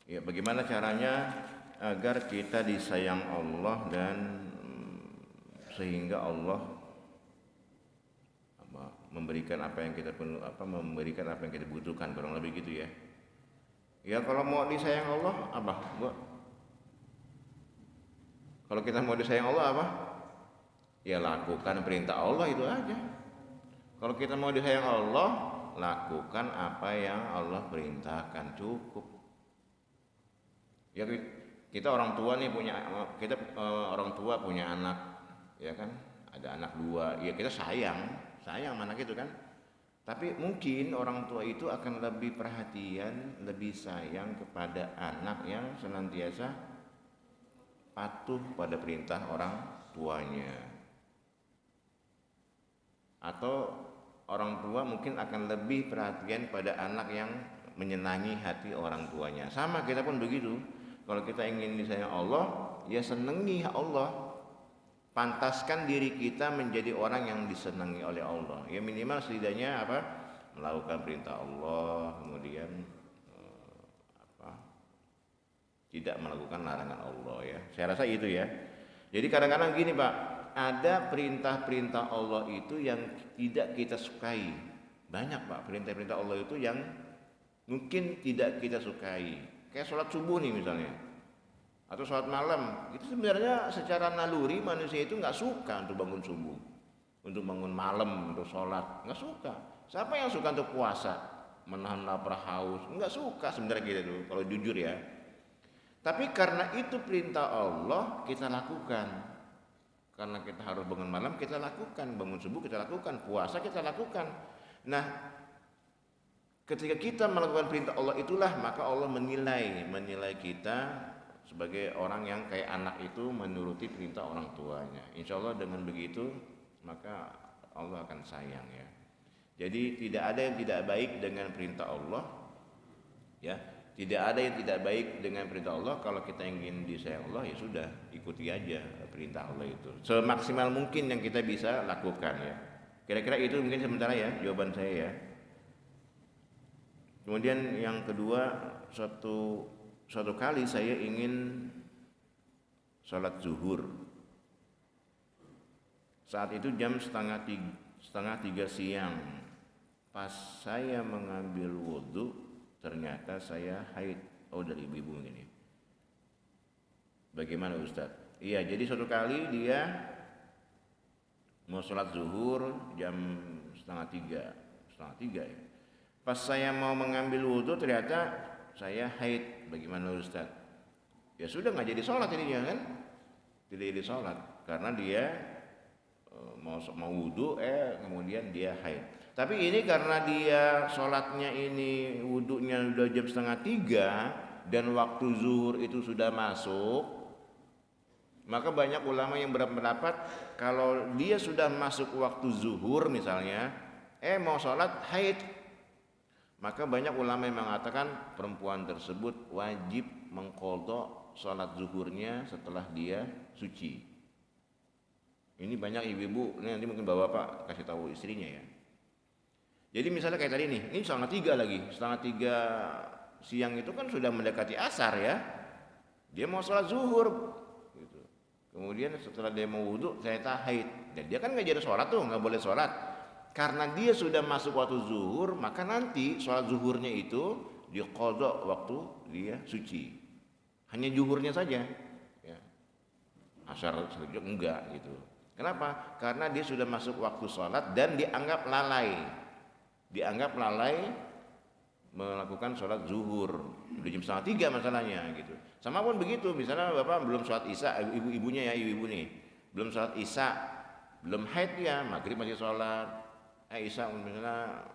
Ya, bagaimana caranya agar kita disayang Allah dan sehingga Allah memberikan apa yang kita memberikan apa yang kita butuhkan, kurang lebih gitu ya. Ya kalau mau disayang Allah apa? Kalau kita mau disayang Allah apa? Ya lakukan perintah Allah itu aja. Kalau kita mau disayang Allah, lakukan apa yang Allah perintahkan, cukup. Ya kita orang tua nih orang tua punya anak, ya kan? Ada anak dua, ya kita sayang anak itu kan. Tapi mungkin orang tua itu akan lebih perhatian, lebih sayang kepada anak yang senantiasa patuh pada perintah orang tuanya. Atau orang tua mungkin akan lebih perhatian pada anak yang menyenangi hati orang tuanya. Sama kita pun begitu. Kalau kita ingin disayang Allah, ya senangi Allah. Pantaskan diri kita menjadi orang yang disenangi oleh Allah. Ya minimal setidaknya apa? Melakukan perintah Allah, kemudian tidak melakukan larangan Allah ya. Saya rasa itu ya. Jadi kadang-kadang gini Pak, ada perintah-perintah Allah itu yang tidak kita sukai. Banyak Pak perintah-perintah Allah itu yang mungkin tidak kita sukai. Kayak sholat subuh nih misalnya, atau sholat malam. Itu sebenarnya secara naluri manusia itu nggak suka untuk bangun subuh, untuk bangun malam, untuk sholat, nggak suka. Siapa yang suka untuk puasa, menahan lapar haus? Nggak suka sebenarnya kita tuh, kalau jujur ya. Tapi karena itu perintah Allah kita lakukan. Karena kita harus bangun malam kita lakukan, bangun subuh kita lakukan, puasa kita lakukan. Nah, ketika kita melakukan perintah Allah itulah maka Allah menilai kita sebagai orang yang kayak anak itu menuruti perintah orang tuanya. Insya Allah dengan begitu maka Allah akan sayang ya. Jadi tidak ada yang tidak baik dengan perintah Allah ya. Tidak ada yang tidak baik dengan perintah Allah. Kalau kita ingin disayang Allah ya sudah, ikuti aja perintah Allah itu semaksimal mungkin yang kita bisa lakukan ya. Kira-kira itu mungkin sementara ya jawaban saya ya. Kemudian yang kedua, suatu kali saya ingin sholat zuhur. Saat itu jam setengah tiga siang. Pas saya mengambil wudhu, ternyata saya haid. Oh dari ibu-ibu ini. Bagaimana Ustadz? Iya, jadi suatu kali dia mau sholat zuhur jam setengah tiga ya. Pas saya mau mengambil wudhu ternyata saya haid. Bagaimana Ustaz? Ya sudah nggak jadi sholat jadinya kan? Tidak jadi sholat karena dia mau wudhu kemudian dia haid. Tapi ini karena dia sholatnya ini wudhunya udah jam setengah tiga dan waktu zuhur itu sudah masuk, maka banyak ulama yang berpendapat kalau dia sudah masuk waktu zuhur misalnya, mau sholat haid, maka banyak ulama yang mengatakan perempuan tersebut wajib mengqadha sholat zuhurnya setelah dia suci. Ini banyak ibu-ibu, ini nanti mungkin bapak kasih tahu istrinya ya. Jadi misalnya kayak tadi nih, ini setengah tiga siang itu kan sudah mendekati asar ya. Dia mau sholat zuhur, gitu. Kemudian setelah dia mau wudhu, ternyata haid. Dan dia kan nggak jadi sholat tuh, nggak boleh sholat. Karena dia sudah masuk waktu zuhur, maka nanti sholat zuhurnya itu diqadha waktu dia suci. Hanya zuhurnya saja, ya. Asar saja enggak gitu. Kenapa? Karena dia sudah masuk waktu sholat dan dianggap lalai melakukan sholat zuhur. Udah jam setengah tiga masalahnya gitu. Sama pun begitu, misalnya bapak belum sholat isya, ibu-ibunya ya ibu-ibu nih, belum sholat isya, belum haid ya, maghrib masih sholat, isya misalnya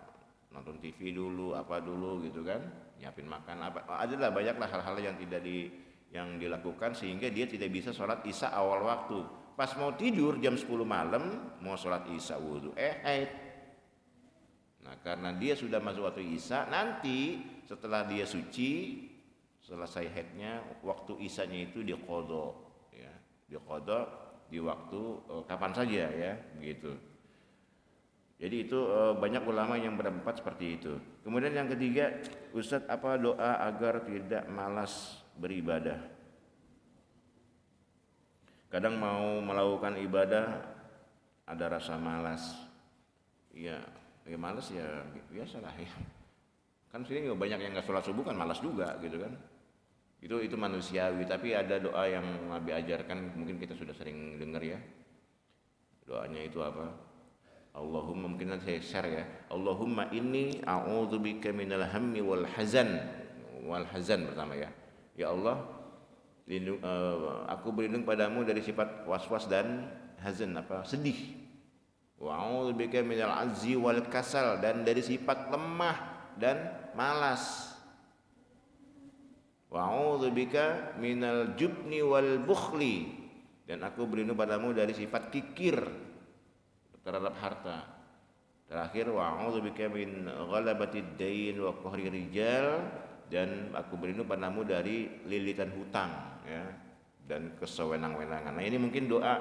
nonton TV dulu, apa dulu gitu kan, nyiapin makan apa, adalah banyaklah hal-hal yang dilakukan sehingga dia tidak bisa sholat isya awal waktu. Pas mau tidur jam 10 malam mau sholat isya wudhu, haid. Nah karena dia sudah masuk waktu isya, nanti setelah dia suci, selesai haidnya, waktu isyanya itu diqadha ya, diqadha di waktu kapan saja ya, begitu. Jadi itu banyak ulama yang berpendapat seperti itu. Kemudian yang ketiga, Ustadz, apa doa agar tidak malas beribadah? Kadang mau melakukan ibadah ada rasa malas. Ya malas ya biasalah ya. Kan sini banyak yang nggak sholat subuh kan malas juga gitu kan. Itu manusiawi, tapi ada doa yang Nabi ajarkan, mungkin kita sudah sering dengar ya. Doanya itu apa? Allahumma, mungkin nanti saya share ya. Allahumma inni a'udzubika minal hammi wal hazan pertama ya. Ya Allah, aku berlindung padamu dari sifat was-was dan hazan, sedih. Wa a'udzubika minal azzi wal kasal, dan dari sifat lemah dan malas. Wa a'udzubika minal jubni wal bukhli, dan aku berlindung padamu dari sifat kikir terhadap harta. Terakhir, wa a'udzubika min ghalabatid dain wa qahri rijal, dan aku berlindung padamu dari lilitan hutang ya, dan kesewenang-wenangan. Nah, ini mungkin doa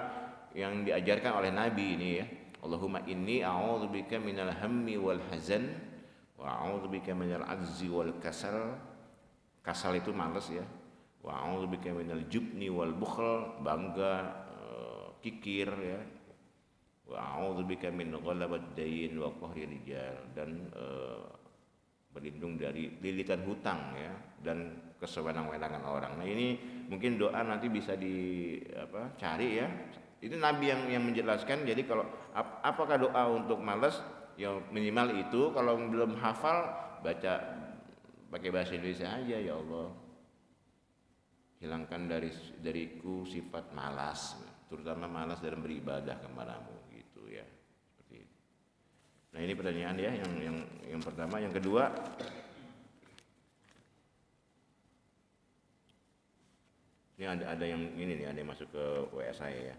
yang diajarkan oleh Nabi ini ya. Allahumma inni a'udzubika minal hammi wal hazan wa a'udzubika minal ajzi wal kasal. Kasal itu malas ya. Wa a'udzubika minal jubni wal bukhl, bangga, kikir ya. Wa a'udzubika min ghalabad dain wa qahri rijal, dan berlindung dari lilitan hutang ya, dan kesewenang-wenangan orang. Nah, ini mungkin doa nanti bisa cari ya. Itu Nabi yang menjelaskan. Jadi kalau apakah doa untuk malas, ya minimal itu. Kalau belum hafal, baca pakai bahasa Indonesia aja. Ya Allah, hilangkan dariku sifat malas, terutama malas dalam beribadah kepadamu. Nah, ini pertanyaan ya, yang pertama. Yang kedua, ini ada yang ini nih, ada yang masuk ke WA saya ya.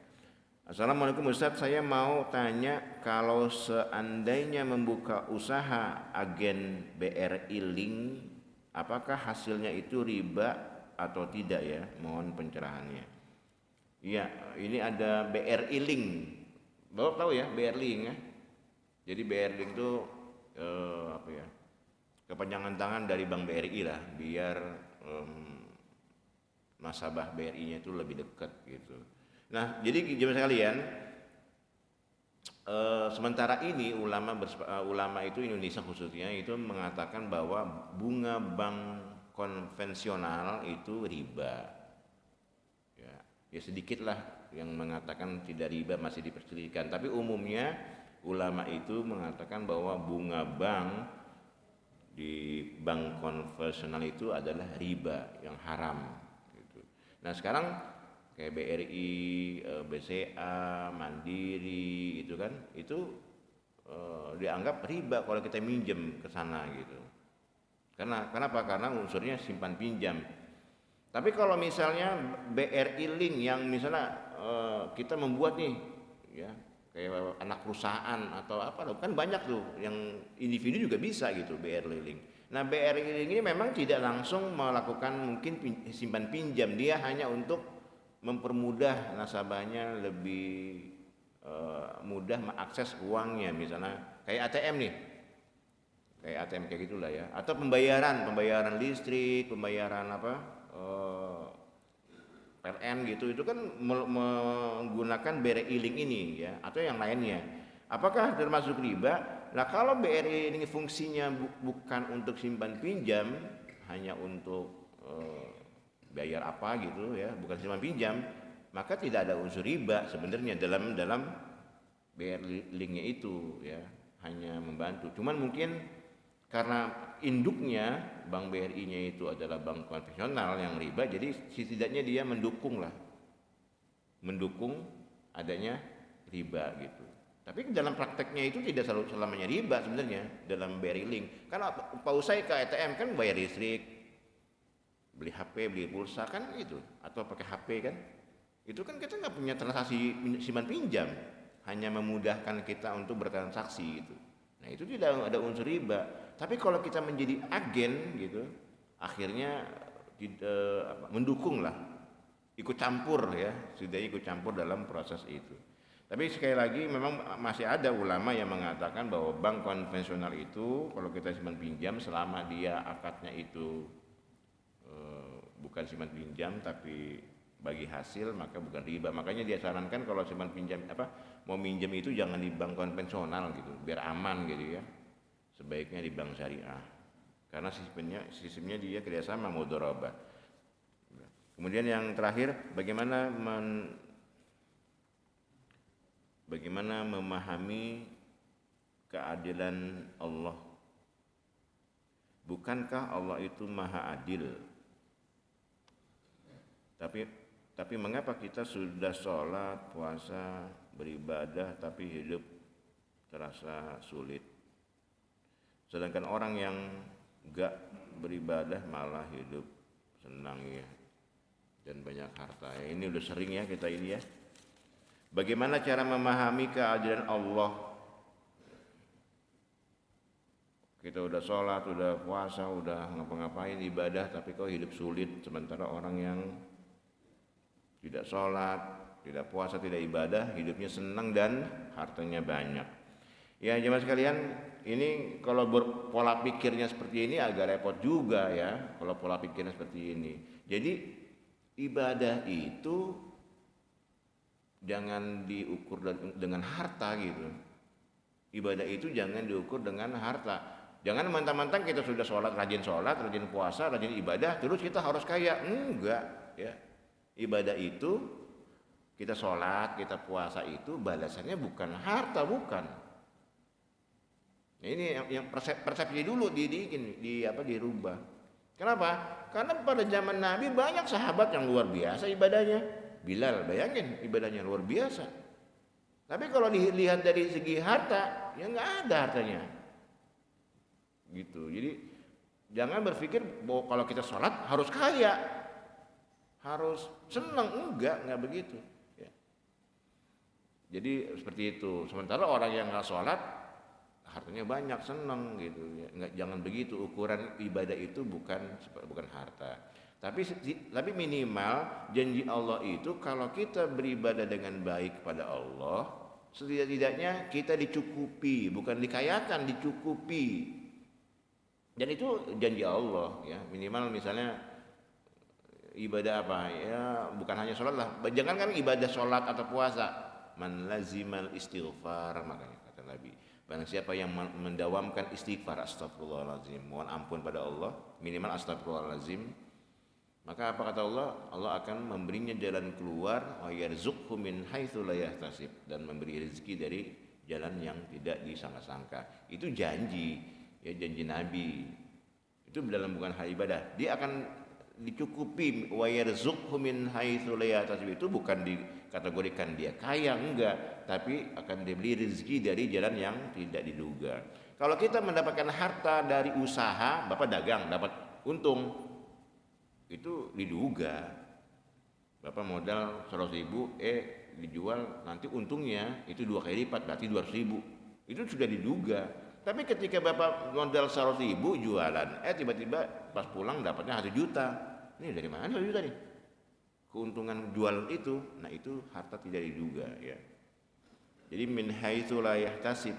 Assalamualaikum Ustadz, saya mau tanya, kalau seandainya membuka usaha agen BRI Link, apakah hasilnya itu riba atau tidak ya? Mohon pencerahannya. Iya, ini ada BRI Link. Bapak tahu ya BRI Link ya? Jadi BRI Link itu kepanjangan tangan dari Bank BRI lah, biar nasabah BRI-nya itu lebih dekat gitu. Nah, jadi jemaah sekalian, sementara ini ulama itu Indonesia khususnya itu mengatakan bahwa bunga bank konvensional itu riba. Ya sedikit lah yang mengatakan tidak riba, masih diperselisihkan. Tapi umumnya ulama itu mengatakan bahwa bunga bank di bank konvensional itu adalah riba yang haram gitu. Nah, sekarang kayak BRI, BCA, Mandiri itu kan, itu dianggap riba kalau kita minjem ke sana gitu. Kenapa? Karena unsurnya simpan pinjam. Tapi kalau misalnya BRI Link yang misalnya kita membuat nih ya, kayak anak perusahaan atau apa, kan banyak tuh yang individu juga bisa gitu BRI Link. Nah, BRI Link ini memang tidak langsung melakukan mungkin simpan pinjam, dia hanya untuk mempermudah nasabahnya lebih mudah mengakses uangnya, misalnya kayak ATM nih, kayak ATM kayak gitulah ya, atau pembayaran listrik, pembayaran PLN gitu, itu kan menggunakan BRI Link ini ya, atau yang lainnya. Apakah termasuk riba? Nah, kalau BRI ini fungsinya bukan untuk simpan pinjam, hanya untuk bayar apa gitu ya, bukan simpan pinjam, maka tidak ada unsur riba sebenarnya dalam BRI Link-nya itu ya, hanya membantu. Cuman mungkin karena induknya bank BRI-nya itu adalah bank konvensional yang riba, jadi setidaknya dia mendukung adanya riba gitu. Tapi dalam prakteknya itu tidak selamanya riba sebenarnya dalam BRI Link. Karena Pak Usai ke ATM kan bayar listrik, beli HP, beli pulsa kan itu, atau pakai HP kan. Itu kan kita nggak punya transaksi simpan pinjam, hanya memudahkan kita untuk bertransaksi gitu. Nah, itu tidak ada unsur riba. Tapi kalau kita menjadi agen gitu, akhirnya mendukung lah, ikut campur ya, sudah ikut campur dalam proses itu. Tapi sekali lagi memang masih ada ulama yang mengatakan bahwa bank konvensional itu kalau kita simpan pinjam selama dia akadnya itu bukan simpan pinjam tapi bagi hasil maka bukan riba. Makanya dia sarankan kalau simpan pinjam mau minjam itu jangan di bank konvensional gitu, biar aman gitu ya. Sebaiknya di bank syariah. Karena sistemnya dia kerjasama mudharabah. Kemudian yang terakhir bagaimana memahami keadilan Allah. Bukankah Allah itu maha adil? Tapi mengapa kita sudah sholat, puasa, beribadah tapi hidup terasa sulit? Sedangkan orang yang gak beribadah malah hidup senang ya dan banyak harta. Ini udah sering ya kita ini ya. Bagaimana cara memahami keadilan Allah? Kita udah sholat, udah puasa, udah ngapa-ngapain ibadah, tapi kok hidup sulit. Sementara orang yang tidak sholat, tidak puasa, tidak ibadah, hidupnya senang dan hartanya banyak. Ya jemaah sekalian, ini kalau pola pikirnya seperti ini agak repot juga ya. Kalau pola pikirnya seperti ini. Jadi ibadah itu jangan diukur dengan harta gitu. Ibadah itu jangan diukur dengan harta. Jangan mentang-mentang kita sudah rajin sholat, rajin puasa, rajin ibadah, terus kita harus kaya. Enggak ya. Ibadah itu, kita sholat, kita puasa itu balasannya bukan harta, bukan. Nah, ini yang persepsi dulu dirubah. Kenapa? Karena pada zaman Nabi banyak sahabat yang luar biasa ibadahnya. Bilal, bayangin ibadahnya luar biasa. Tapi kalau dilihat dari segi harta, ya nggak ada hartanya. Gitu. Jadi jangan berpikir bahwa kalau kita sholat harus kaya, harus senang, nggak begitu. Ya. Jadi seperti itu. Sementara orang yang nggak sholat, hartanya banyak, senang gitu. Ya. Jangan begitu. Ukuran ibadah itu bukan harta. Tapi minimal janji Allah itu kalau kita beribadah dengan baik kepada Allah, setidak-tidaknya kita dicukupi, bukan dikayakan, dicukupi. Dan itu janji Allah ya. Minimal misalnya ibadah apa ya, bukan hanya sholat lah. Jangan kan ibadah sholat atau puasa. Man lazimal istighfar, makanya kata Nabi. Barang siapa yang mendawamkan istighfar, astagfirullahaladzim, mohon ampun pada Allah, minimal astagfirullahaladzim. Maka apa kata Allah? Allah akan memberinya jalan keluar, wa yarzuqhu min haitsu la yahtasib, dan memberi rezeki dari jalan yang tidak disangka-sangka. Itu janji, ya janji Nabi. Itu dalam bukan hal ibadah. Dia akan dicukupi, wa yarzuqhu min haitsu la yahtasib, itu bukan dikategorikan dia kaya, enggak, tapi akan diberi rezeki dari jalan yang tidak diduga. Kalau kita mendapatkan harta dari usaha, Bapak dagang dapat untung, itu diduga. Bapak modal 100.000, dijual nanti untungnya itu 2 kali lipat, berarti 200.000. Itu sudah diduga. Tapi ketika Bapak modal 100.000 jualan, tiba-tiba pas pulang dapatnya 1 juta. Ini dari mana 1 juta nih? Keuntungan jualan itu, nah itu harta tidak diduga ya. Jadi min haitsu la yahtasib.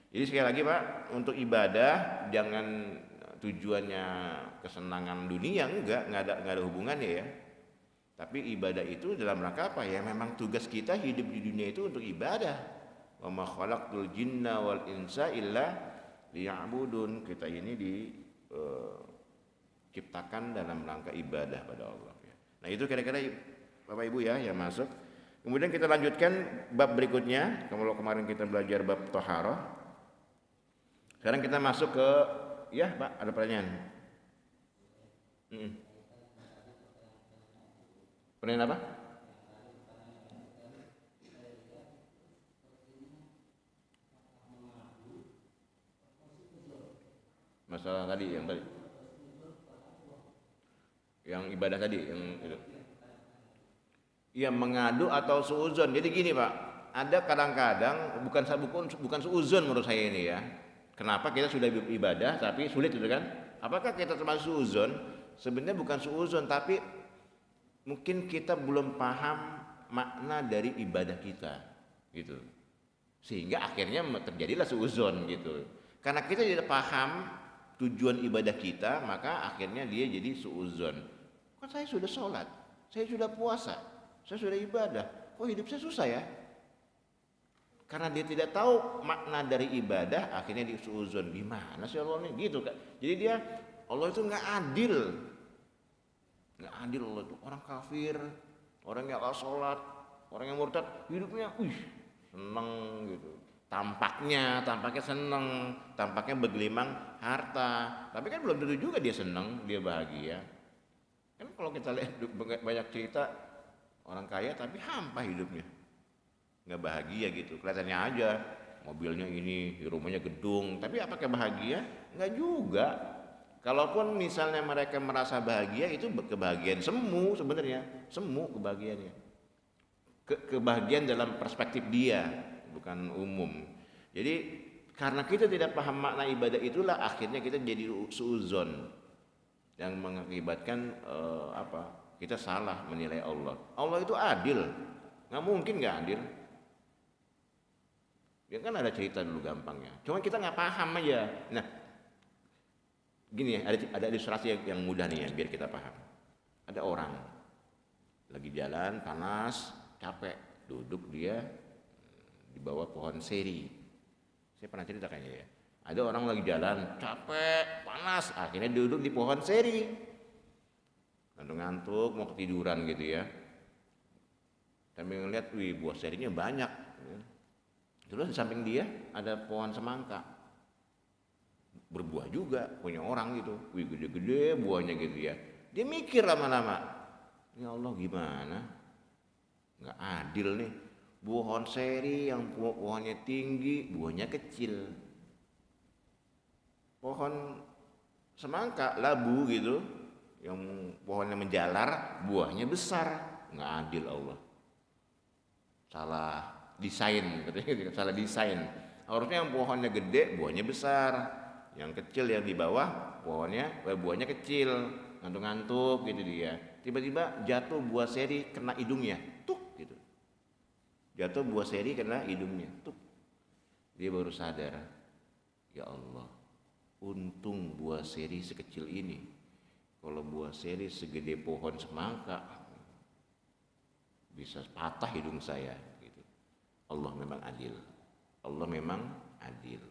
Jadi sekali lagi Pak, untuk ibadah jangan tujuannya kesenangan dunia, enggak ada hubungannya ya. Tapi ibadah itu dalam rangka apa ya? Memang tugas kita hidup di dunia itu untuk ibadah. Wa ma khalaqtul jinna wal insa illa liya'budun. Kita ini diciptakan dalam rangka ibadah pada Allah ya. Nah, itu kira-kira Bapak Ibu ya yang masuk. Kemudian kita lanjutkan bab berikutnya. Kalau kemarin kita belajar bab thaharah. Sekarang kita masuk ke ya Pak, ada pertanyaan. Pertanyaan apa? Masalah tadi yang ibadah tadi yang itu. Iya, mengadu atau suuzon. Jadi gini Pak, ada kadang-kadang bukan suuzon menurut saya ini ya. Kenapa kita sudah ibadah tapi sulit gitu kan? Apakah kita termasuk suuzon? Sebenarnya bukan suuzon, tapi mungkin kita belum paham makna dari ibadah kita. gitu. Sehingga akhirnya terjadilah suudzon gitu. Karena kita tidak paham tujuan ibadah kita, maka akhirnya dia jadi suudzon. Kan saya sudah sholat, saya sudah puasa, saya sudah ibadah, kok hidup saya susah ya? Karena dia tidak tahu makna dari ibadah, akhirnya dia suudzon. Gimana sih Allah ini gitu kan? Jadi dia, Allah itu nggak adil, nggak adil. Allah itu orang kafir, orang yang nggak sholat, orang yang murtad, hidupnya seneng gitu. Tampaknya seneng, tampaknya bergelimang harta. Tapi kan belum tentu juga dia seneng, dia bahagia. Kan kalau kita lihat banyak cerita orang kaya tapi hampa hidupnya, nggak bahagia gitu. Kelihatannya aja mobilnya ini, rumahnya gedung, tapi apakah bahagia? Nggak juga. Kalaupun misalnya mereka merasa bahagia, itu kebahagiaan semu sebenarnya, semu kebahagiaannya. Kebahagiaan dalam perspektif dia, bukan umum. Jadi karena kita tidak paham makna ibadah, itulah akhirnya kita jadi suudzon yang mengakibatkan kita salah menilai Allah. Allah itu adil, nggak mungkin nggak adil. Ya kan ada cerita dulu gampangnya, cuma kita nggak paham aja. Nah gini ya, ada ilustrasi yang mudah nih ya biar kita paham. Ada orang lagi jalan panas, capek, duduk dia di bawah pohon seri. Saya pernah cerita kayaknya ya. Ada orang lagi jalan capek, panas, akhirnya duduk di pohon seri. Ngantuk, mau ketiduran gitu ya. Sambil ngeliat, buah serinya banyak. Terus di samping dia ada pohon semangka. Berbuah juga, punya orang gitu. Gede-gede buahnya gitu ya. Dia mikir lama-lama, ya Allah gimana? Nggak adil nih. Pohon seri yang pohonnya tinggi, buahnya kecil. Pohon semangka, labu gitu, yang pohonnya menjalar, buahnya besar. Nggak adil Allah. Salah desain, katanya salah desain. Harusnya yang pohonnya gede, buahnya besar. Yang kecil yang di bawah, buahnya kecil. Ngantuk-ngantuk gitu dia. Tiba-tiba jatuh buah seri kena hidungnya, tuk gitu. Jatuh buah seri kena hidungnya, tuk. Dia baru sadar, ya Allah, untung buah seri sekecil ini. Kalau buah seri segede pohon semangka, bisa patah hidung saya gitu. Allah memang adil. Allah memang adil.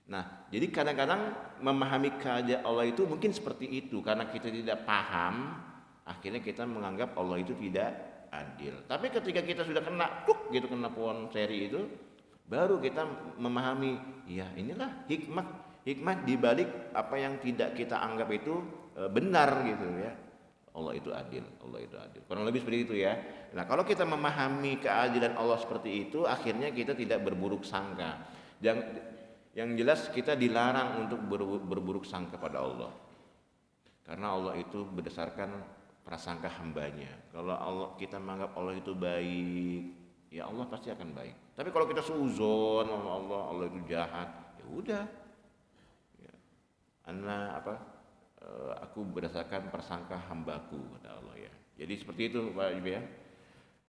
Nah, jadi kadang-kadang memahami keadaan Allah itu mungkin seperti itu, karena kita tidak paham, akhirnya kita menganggap Allah itu tidak adil. Tapi ketika kita sudah kena pohon seri itu, baru kita memahami, ya inilah hikmah di balik apa yang tidak kita anggap itu benar gitu ya. Allah itu adil, Allah itu adil. Kurang lebih seperti itu ya. Nah, kalau kita memahami keadilan Allah seperti itu, akhirnya kita tidak berburuk sangka. Yang jelas kita dilarang untuk berburuk sangka pada Allah. Karena Allah itu berdasarkan prasangka hambanya. Kalau kita menganggap Allah itu baik, ya Allah pasti akan baik. Tapi kalau kita suudzon sama Allah itu jahat, ya udah. Ya. Aku berdasarkan prasangka hambaku, kata Allah ya. Jadi seperti itu Pak Ibu ya.